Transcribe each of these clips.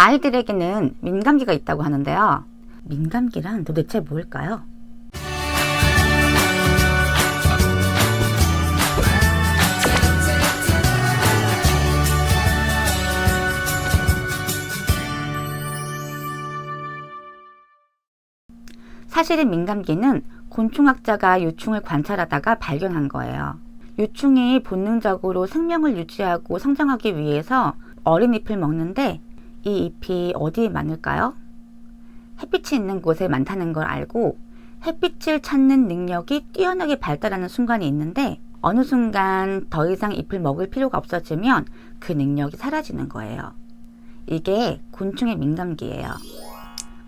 아이들에게는 민감기가 있다고 하는데요. 민감기란 도대체 뭘까요? 사실은 민감기는 곤충학자가 요충을 관찰하다가 발견한 거예요. 요충이 본능적으로 생명을 유지하고 성장하기 위해서 어린 잎을 먹는데 이 잎이 어디에 많을까요? 햇빛이 있는 곳에 많다는 걸 알고 햇빛을 찾는 능력이 뛰어나게 발달하는 순간이 있는데 어느 순간 더 이상 잎을 먹을 필요가 없어지면 그 능력이 사라지는 거예요. 이게 곤충의 민감기예요.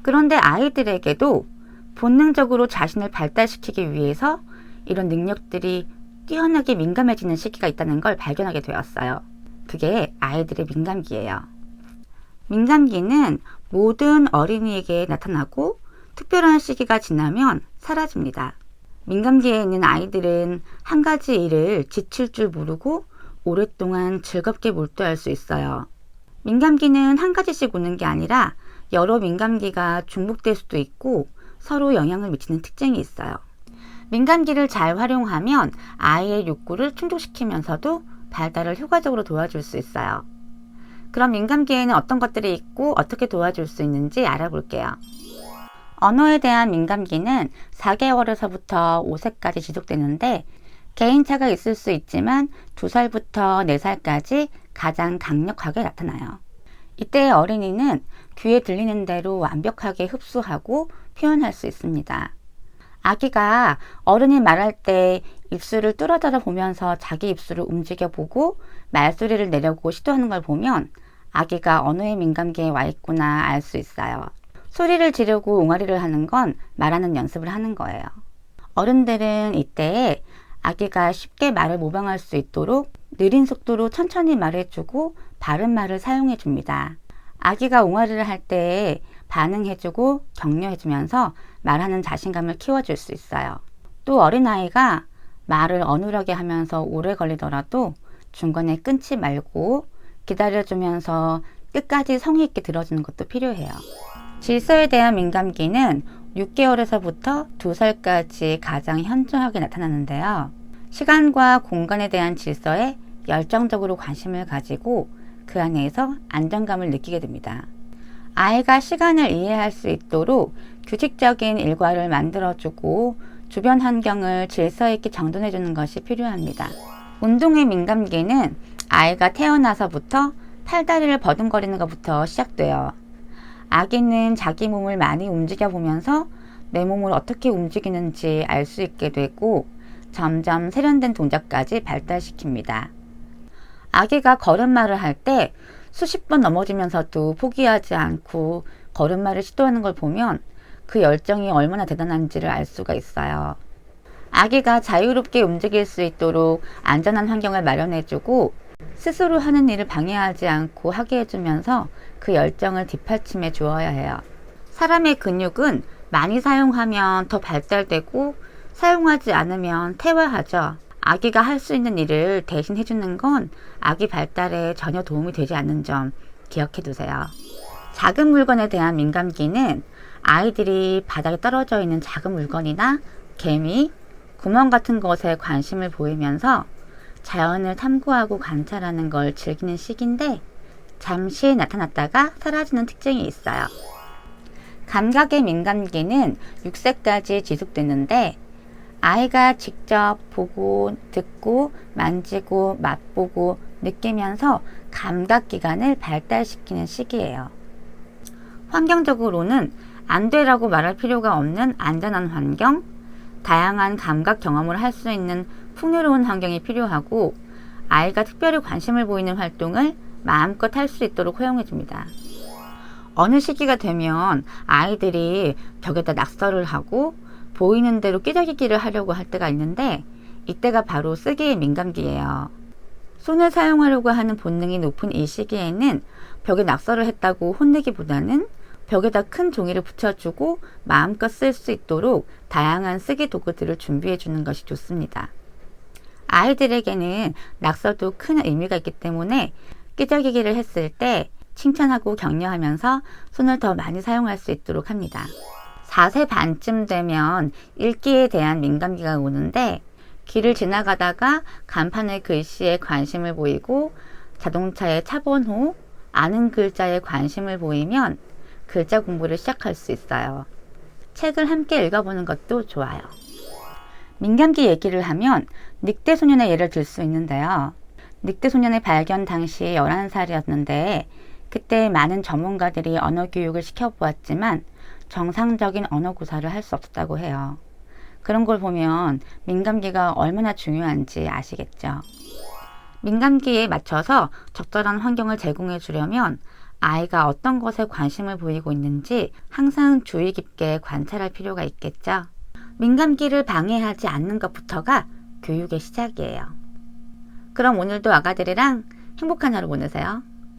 그런데 아이들에게도 본능적으로 자신을 발달시키기 위해서 이런 능력들이 뛰어나게 민감해지는 시기가 있다는 걸 발견하게 되었어요. 그게 아이들의 민감기예요. 민감기는 모든 어린이에게 나타나고 특별한 시기가 지나면 사라집니다. 민감기에 있는 아이들은 한 가지 일을 지칠 줄 모르고 오랫동안 즐겁게 몰두할 수 있어요. 민감기는 한 가지씩 오는 게 아니라 여러 민감기가 중복될 수도 있고 서로 영향을 미치는 특징이 있어요. 민감기를 잘 활용하면 아이의 욕구를 충족시키면서도 발달을 효과적으로 도와줄 수 있어요. 그럼 민감기에는 어떤 것들이 있고 어떻게 도와줄 수 있는지 알아볼게요. 언어에 대한 민감기는 4개월에서부터 5세까지 지속되는데 개인차가 있을 수 있지만 2살부터 4살까지 가장 강력하게 나타나요. 이때의 어린이는 귀에 들리는 대로 완벽하게 흡수하고 표현할 수 있습니다. 아기가 어른이 말할 때 입술을 뚫어져라 보면서 자기 입술을 움직여 보고 말소리를 내려고 시도하는 걸 보면 아기가 언어의 민감기에 와 있구나 알 수 있어요. 소리를 지르고 옹알이를 하는 건 말하는 연습을 하는 거예요. 어른들은 이때에 아기가 쉽게 말을 모방할 수 있도록 느린 속도로 천천히 말해주고 바른 말을 사용해 줍니다. 아기가 옹알이를 할 때 반응해주고 격려해주면서 말하는 자신감을 키워줄 수 있어요. 또 어린아이가 말을 어눌하게 하면서 오래 걸리더라도 중간에 끊지 말고 기다려주면서 끝까지 성의 있게 들어주는 것도 필요해요. 질서에 대한 민감기는 6개월에서부터 2살까지 가장 현저하게 나타나는데요. 시간과 공간에 대한 질서에 열정적으로 관심을 가지고 그 안에서 안정감을 느끼게 됩니다. 아이가 시간을 이해할 수 있도록 규칙적인 일과를 만들어주고 주변 환경을 질서 있게 정돈해주는 것이 필요합니다. 운동의 민감기는 아이가 태어나서부터 팔다리를 버둥거리는 것부터 시작돼요. 아기는 자기 몸을 많이 움직여 보면서 내 몸을 어떻게 움직이는지 알 수 있게 되고 점점 세련된 동작까지 발달시킵니다. 아기가 걸음마를 할 때 수십 번 넘어지면서도 포기하지 않고 걸음마를 시도하는 걸 보면 그 열정이 얼마나 대단한지를 알 수가 있어요. 아기가 자유롭게 움직일 수 있도록 안전한 환경을 마련해주고 스스로 하는 일을 방해하지 않고 하게 해주면서 그 열정을 뒷받침해 주어야 해요. 사람의 근육은 많이 사용하면 더 발달되고 사용하지 않으면 퇴화하죠. 아기가 할 수 있는 일을 대신 해주는 건 아기 발달에 전혀 도움이 되지 않는 점 기억해 두세요. 작은 물건에 대한 민감기는 아이들이 바닥에 떨어져 있는 작은 물건이나 개미, 구멍 같은 것에 관심을 보이면서 자연을 탐구하고 관찰하는 걸 즐기는 시기인데 잠시 나타났다가 사라지는 특징이 있어요. 감각의 민감기는 6세까지 지속되는데 아이가 직접 보고 듣고 만지고 맛보고 느끼면서 감각기관을 발달시키는 시기예요. 환경적으로는 안 되라고 말할 필요가 없는 안전한 환경, 다양한 감각 경험을 할 수 있는 풍요로운 환경이 필요하고 아이가 특별히 관심을 보이는 활동을 마음껏 할 수 있도록 허용해 줍니다. 어느 시기가 되면 아이들이 벽에다 낙서를 하고 보이는 대로 끼적이기를 하려고 할 때가 있는데 이때가 바로 쓰기의 민감기예요. 손을 사용하려고 하는 본능이 높은 이 시기에는 벽에 낙서를 했다고 혼내기보다는 벽에다 큰 종이를 붙여주고 마음껏 쓸 수 있도록 다양한 쓰기 도구들을 준비해 주는 것이 좋습니다. 아이들에게는 낙서도 큰 의미가 있기 때문에 끼적이기를 했을 때 칭찬하고 격려하면서 손을 더 많이 사용할 수 있도록 합니다. 4세 반쯤 되면 읽기에 대한 민감기가 오는데 길을 지나가다가 간판의 글씨에 관심을 보이고 자동차의 차 번호, 아는 글자에 관심을 보이면 글자 공부를 시작할 수 있어요. 책을 함께 읽어보는 것도 좋아요. 민감기 얘기를 하면 늑대 소년의 예를 들 수 있는데요. 늑대 소년의 발견 당시 11살이었는데 그때 많은 전문가들이 언어 교육을 시켜보았지만 정상적인 언어 구사를 할 수 없었다고 해요. 그런 걸 보면 민감기가 얼마나 중요한지 아시겠죠? 민감기에 맞춰서 적절한 환경을 제공해 주려면 아이가 어떤 것에 관심을 보이고 있는지 항상 주의 깊게 관찰할 필요가 있겠죠? 민감기를 방해하지 않는 것부터가 교육의 시작이에요. 그럼 오늘도 아가들이랑 행복한 하루 보내세요.